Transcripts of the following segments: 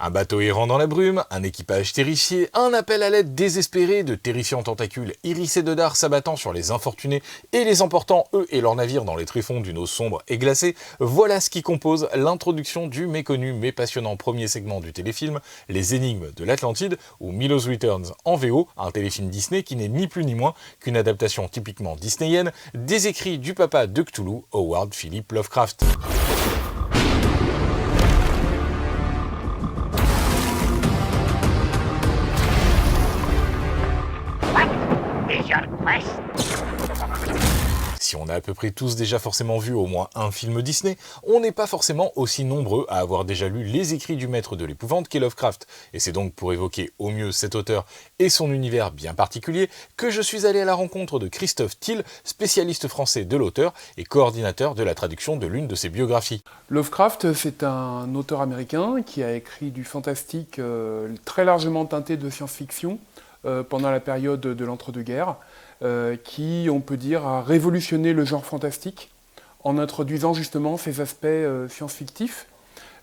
Un bateau errant dans la brume, un équipage terrifié, un appel à l'aide désespéré, de terrifiants tentacules hérissés de dards s'abattant sur les infortunés et les emportant eux et leurs navires dans les tréfonds d'une eau sombre et glacée, voilà ce qui compose l'introduction du méconnu mais passionnant premier segment du téléfilm, Les Énigmes de l'Atlantide, ou Milo's Returns en VO, un téléfilm Disney qui n'est ni plus ni moins qu'une adaptation typiquement disneyienne des écrits du papa de Cthulhu, Howard Philip Lovecraft. Si on a à peu près tous déjà forcément vu au moins un film Disney, on n'est pas forcément aussi nombreux à avoir déjà lu les écrits du maître de l'épouvante qu'est Lovecraft. Et c'est donc pour évoquer au mieux cet auteur et son univers bien particulier que je suis allé à la rencontre de Christophe Thiel, spécialiste français de l'auteur et coordinateur de la traduction de l'une de ses biographies. Lovecraft, c'est un auteur américain qui a écrit du fantastique très largement teinté de science-fiction pendant la période de l'entre-deux-guerres. Qui, on peut dire, a révolutionné le genre fantastique en introduisant justement ces aspects science-fictifs,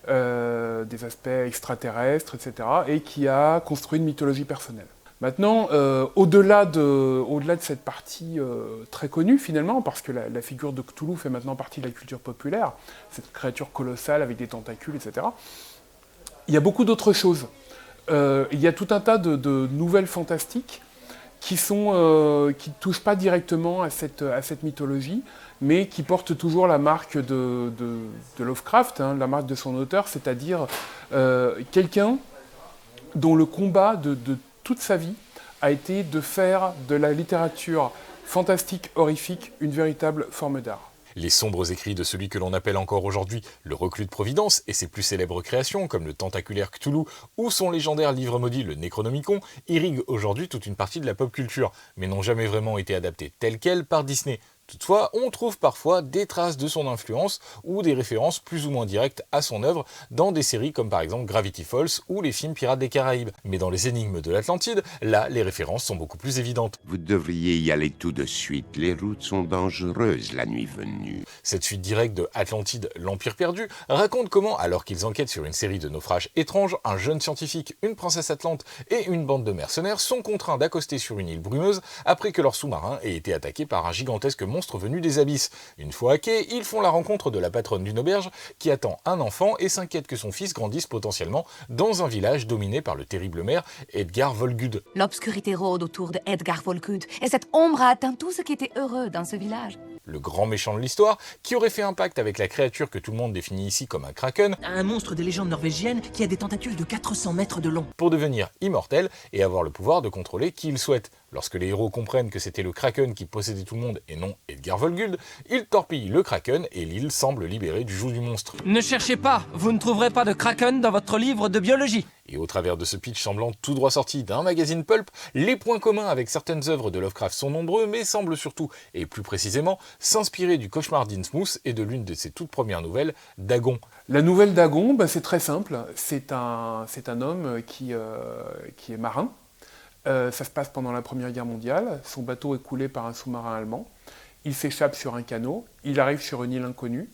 des aspects extraterrestres, etc., et qui a construit une mythologie personnelle. Maintenant, au-delà de cette partie très connue finalement, parce que la figure de Cthulhu fait maintenant partie de la culture populaire, cette créature colossale avec des tentacules, etc., il y a beaucoup d'autres choses. Il y a tout un tas de nouvelles fantastiques qui ne touchent pas directement à cette mythologie, mais qui portent toujours la marque de Lovecraft, hein, la marque de son auteur, c'est-à-dire quelqu'un dont le combat de toute sa vie a été de faire de la littérature fantastique horrifique une véritable forme d'art. Les sombres écrits de celui que l'on appelle encore aujourd'hui le Reclus de Providence et ses plus célèbres créations comme le tentaculaire Cthulhu ou son légendaire livre maudit le Necronomicon irriguent aujourd'hui toute une partie de la pop culture, mais n'ont jamais vraiment été adaptés tels quels par Disney. Toutefois, on trouve parfois des traces de son influence ou des références plus ou moins directes à son œuvre dans des séries comme par exemple Gravity Falls ou les films Pirates des Caraïbes. Mais dans Les Énigmes de l'Atlantide, là, les références sont beaucoup plus évidentes. Vous devriez y aller tout de suite, les routes sont dangereuses la nuit venue. Cette suite directe de Atlantide, l'Empire perdu, raconte comment, alors qu'ils enquêtent sur une série de naufrages étranges, un jeune scientifique, une princesse atlante et une bande de mercenaires sont contraints d'accoster sur une île brumeuse après que leur sous-marin ait été attaqué par un gigantesque monstre venu des abysses. Une fois hackés, ils font la rencontre de la patronne d'une auberge qui attend un enfant et s'inquiète que son fils grandisse potentiellement dans un village dominé par le terrible maire Edgar Volgude. L'obscurité rôde autour de Edgar Volgude et cette ombre a atteint tout ce qui était heureux dans ce village. Le grand méchant de l'histoire, qui aurait fait un pacte avec la créature que tout le monde définit ici comme un kraken, un monstre des légendes norvégiennes qui a des tentacules de 400 mètres de long, pour devenir immortel et avoir le pouvoir de contrôler qui il souhaite. Lorsque les héros comprennent que c'était le kraken qui possédait tout le monde et non Edgar Volgude, ils torpillent le kraken et l'île semble libérée du joug du monstre. Ne cherchez pas, vous ne trouverez pas de kraken dans votre livre de biologie. Et au travers de ce pitch semblant tout droit sorti d'un magazine pulp, les points communs avec certaines œuvres de Lovecraft sont nombreux, mais semblent surtout, et plus précisément, s'inspirer du cauchemar d'Innsmouth et de l'une de ses toutes premières nouvelles, Dagon. La nouvelle Dagon, c'est très simple, c'est un homme qui est marin. Ça se passe pendant la Première Guerre mondiale, son bateau est coulé par un sous-marin allemand, il s'échappe sur un canot, il arrive sur une île inconnue,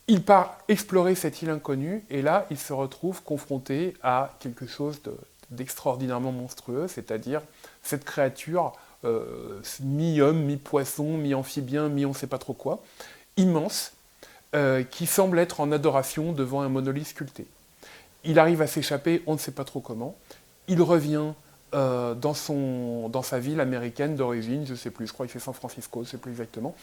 il part explorer cette île inconnue, et là, il se retrouve confronté à quelque chose d'extraordinairement monstrueux, c'est-à-dire cette créature mi-homme, mi-poisson, mi-amphibien, mi-on ne sait pas trop quoi, immense, qui semble être en adoration devant un monolithe sculpté. Il arrive à s'échapper, on ne sait pas trop comment. Il revient dans sa ville américaine d'origine, je ne sais plus, je crois que c'est San Francisco, je ne sais plus exactement.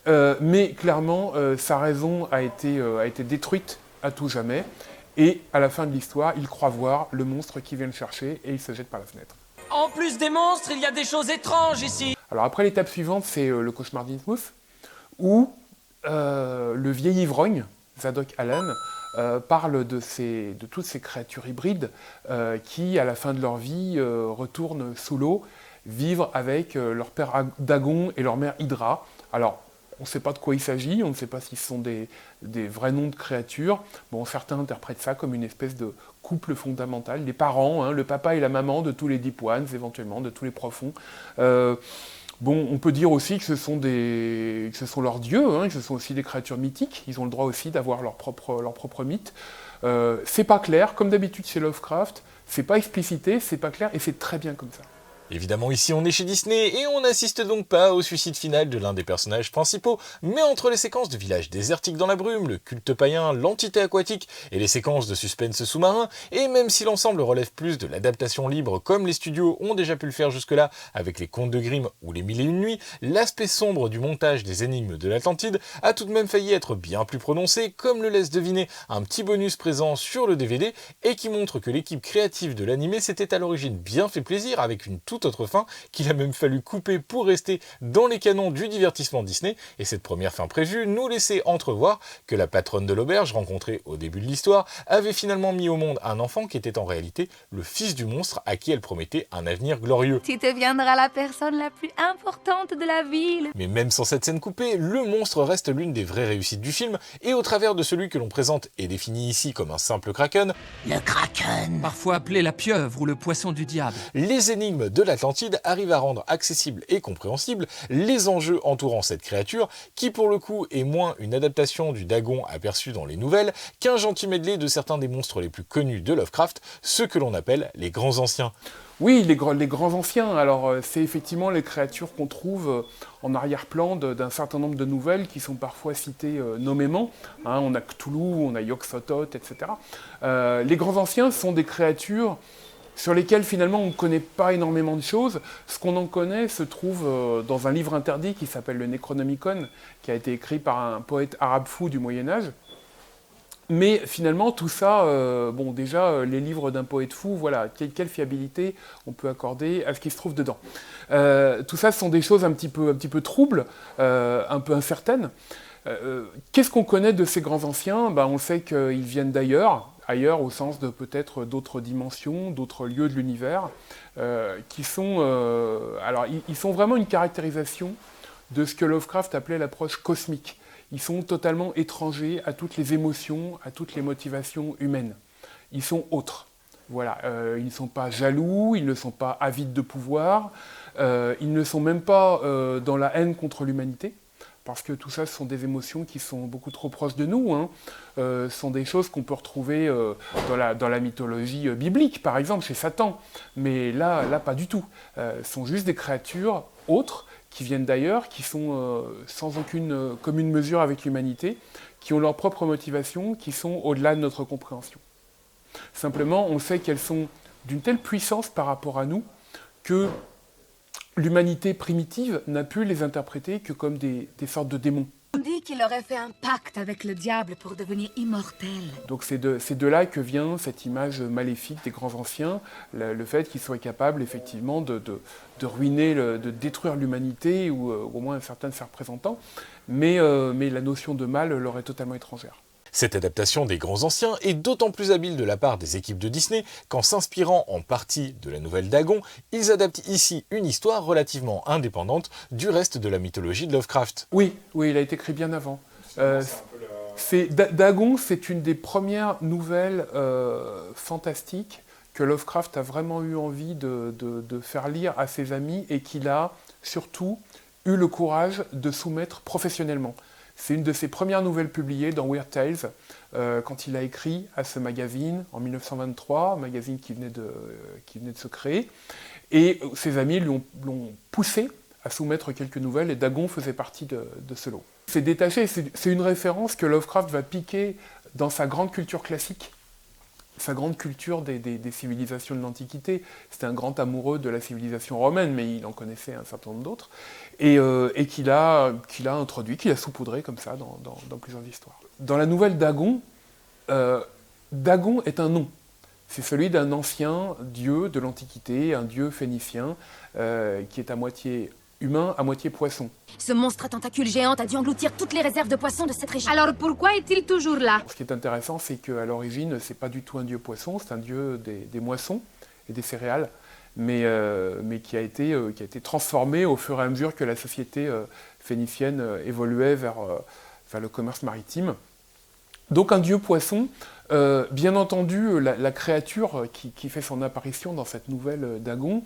Mais clairement, sa raison a été détruite à tout jamais. Et à la fin de l'histoire, il croit voir le monstre qui vient le chercher et il se jette par la fenêtre. En plus des monstres, il y a des choses étranges ici. Alors après, l'étape suivante, c'est le cauchemar d'Innsmouth, où le vieil ivrogne, Zadok Allen, parle de toutes ces créatures hybrides qui, à la fin de leur vie, retournent sous l'eau, vivre avec leur père Dagon et leur mère Hydra. Alors, on ne sait pas de quoi il s'agit, on ne sait pas si ce sont des vrais noms de créatures. Bon, certains interprètent ça comme une espèce de couple fondamental, des parents, hein, le papa et la maman de tous les Deep Ones, éventuellement, de tous les profonds. Bon, on peut dire aussi que ce sont leurs dieux, hein, que ce sont aussi des créatures mythiques. Ils ont le droit aussi d'avoir leur propre mythe. C'est pas clair, comme d'habitude chez Lovecraft, c'est pas explicité, c'est pas clair, et c'est très bien comme ça. Évidemment, ici on est chez Disney et on n'assiste donc pas au suicide final de l'un des personnages principaux, mais entre les séquences de villages désertiques dans la brume, le culte païen, l'entité aquatique et les séquences de suspense sous-marin, et même si l'ensemble relève plus de l'adaptation libre comme les studios ont déjà pu le faire jusque-là avec les Contes de Grimm ou les Mille et une nuits, l'aspect sombre du montage des énigmes de l'Atlantide a tout de même failli être bien plus prononcé, comme le laisse deviner un petit bonus présent sur le DVD et qui montre que l'équipe créative de l'animé s'était à l'origine bien fait plaisir avec une toute autre fin qu'il a même fallu couper pour rester dans les canons du divertissement Disney, et cette première fin prévue nous laissait entrevoir que la patronne de l'auberge rencontrée au début de l'histoire avait finalement mis au monde un enfant qui était en réalité le fils du monstre à qui elle promettait un avenir glorieux. Tu deviendras la personne la plus importante de la ville. Mais même sans cette scène coupée, le monstre reste l'une des vraies réussites du film, et au travers de celui que l'on présente et définit ici comme un simple kraken, Le kraken. Parfois appelé la pieuvre ou le poisson du diable. les énigmes de l'Atlantide arrivent à rendre accessibles et compréhensibles les enjeux entourant cette créature, qui pour le coup est moins une adaptation du Dagon aperçu dans les nouvelles qu'un gentil medley de certains des monstres les plus connus de Lovecraft, ceux que l'on appelle les grands anciens. Oui, les grands anciens, alors c'est effectivement les créatures qu'on trouve en arrière-plan d'un certain nombre de nouvelles qui sont parfois citées nommément. Hein, on a Cthulhu, on a Yog-Sothoth, etc. Les grands anciens sont des créatures sur lesquelles finalement on ne connaît pas énormément de choses. Ce qu'on en connaît se trouve dans un livre interdit qui s'appelle le Necronomicon, qui a été écrit par un poète arabe fou du Moyen-Âge. Mais finalement, tout ça, les livres d'un poète fou, voilà, quelle fiabilité on peut accorder à ce qui se trouve dedans. Tout ça, ce sont des choses un petit peu troubles, un peu incertaines. Qu'est-ce qu'on connaît de ces grands anciens ? On sait qu'ils viennent d'ailleurs au sens de peut-être d'autres dimensions, d'autres lieux de l'univers, qui sont... ils sont vraiment une caractérisation de ce que Lovecraft appelait l'approche cosmique. Ils sont totalement étrangers à toutes les émotions, à toutes les motivations humaines. Ils sont autres. Voilà. Ils ne sont pas jaloux, ils ne sont pas avides de pouvoir, ils ne sont même pas dans la haine contre l'humanité, parce que tout ça, ce sont des émotions qui sont beaucoup trop proches de nous. Hein. Ce sont des choses qu'on peut retrouver dans la mythologie biblique, par exemple, chez Satan. Mais là pas du tout. Ce sont juste des créatures autres, qui viennent d'ailleurs, qui sont sans aucune commune mesure avec l'humanité, qui ont leurs propres motivations, qui sont au-delà de notre compréhension. Simplement, on sait qu'elles sont d'une telle puissance par rapport à nous que l'humanité primitive n'a pu les interpréter que comme des sortes de démons. On dit qu'il aurait fait un pacte avec le diable pour devenir immortel. Donc c'est de là que vient cette image maléfique des grands anciens, le fait qu'ils soient capables effectivement de ruiner, de détruire l'humanité, ou au moins certains de ses représentants, mais la notion de mal leur est totalement étrangère. Cette adaptation des grands anciens est d'autant plus habile de la part des équipes de Disney qu'en s'inspirant en partie de la nouvelle Dagon, ils adaptent ici une histoire relativement indépendante du reste de la mythologie de Lovecraft. Oui, il a été écrit bien avant. Dagon, c'est une des premières nouvelles fantastiques que Lovecraft a vraiment eu envie de faire lire à ses amis et qu'il a surtout eu le courage de soumettre professionnellement. C'est une de ses premières nouvelles publiées dans Weird Tales, quand il a écrit à ce magazine en 1923, un magazine qui venait de se créer. Et ses amis l'ont poussé à soumettre quelques nouvelles, et Dagon faisait partie de ce lot. C'est détaché, c'est une référence que Lovecraft va piquer dans sa grande culture classique, sa grande culture des civilisations de l'Antiquité. C'était un grand amoureux de la civilisation romaine, mais il en connaissait un certain nombre d'autres, et qu'il a introduit, qu'il a saupoudré comme ça dans plusieurs histoires. Dans la nouvelle Dagon, Dagon est un nom. C'est celui d'un ancien dieu de l'Antiquité, un dieu phénicien, qui est à moitié humain, à moitié poisson. Ce monstre à tentacules géantes a dû engloutir toutes les réserves de poissons de cette région. Alors pourquoi est-il toujours là ? Ce qui est intéressant, c'est qu'à l'origine, c'est pas du tout un dieu poisson, c'est un dieu des moissons et des céréales, mais qui a été transformé au fur et à mesure que la société phénicienne évoluait vers le commerce maritime. Donc un dieu poisson, bien entendu, la créature qui fait son apparition dans cette nouvelle Dagon,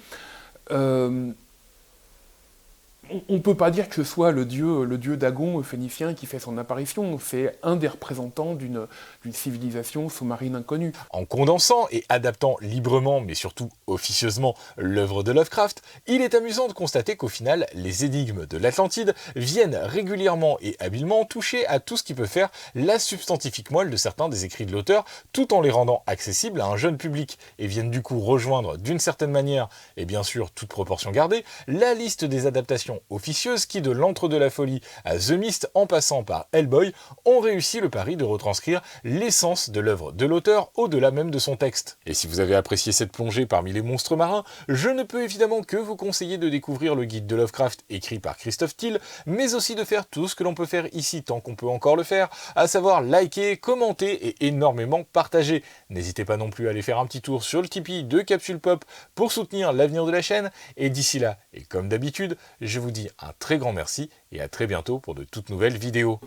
On ne peut pas dire que ce soit le dieu Dagon phénicien qui fait son apparition. C'est un des représentants d'une civilisation sous-marine inconnue. En condensant et adaptant librement, mais surtout officieusement, l'œuvre de Lovecraft, il est amusant de constater qu'au final, les énigmes de l'Atlantide viennent régulièrement et habilement toucher à tout ce qui peut faire la substantifique moelle de certains des écrits de l'auteur, tout en les rendant accessibles à un jeune public, et viennent du coup rejoindre d'une certaine manière, et bien sûr toute proportion gardée, la liste des adaptations officieuses qui, de l'Antre de la Folie à The Mist en passant par Hellboy, ont réussi le pari de retranscrire l'essence de l'œuvre de l'auteur au-delà même de son texte. Et si vous avez apprécié cette plongée parmi les monstres marins, je ne peux évidemment que vous conseiller de découvrir le guide de Lovecraft écrit par Christophe Thiel, mais aussi de faire tout ce que l'on peut faire ici tant qu'on peut encore le faire, à savoir liker, commenter et énormément partager. N'hésitez pas non plus à aller faire un petit tour sur le Tipeee de Capsule Pop pour soutenir l'avenir de la chaîne, et d'ici là, et comme d'habitude, je vous dis un très grand merci et à très bientôt pour de toutes nouvelles vidéos.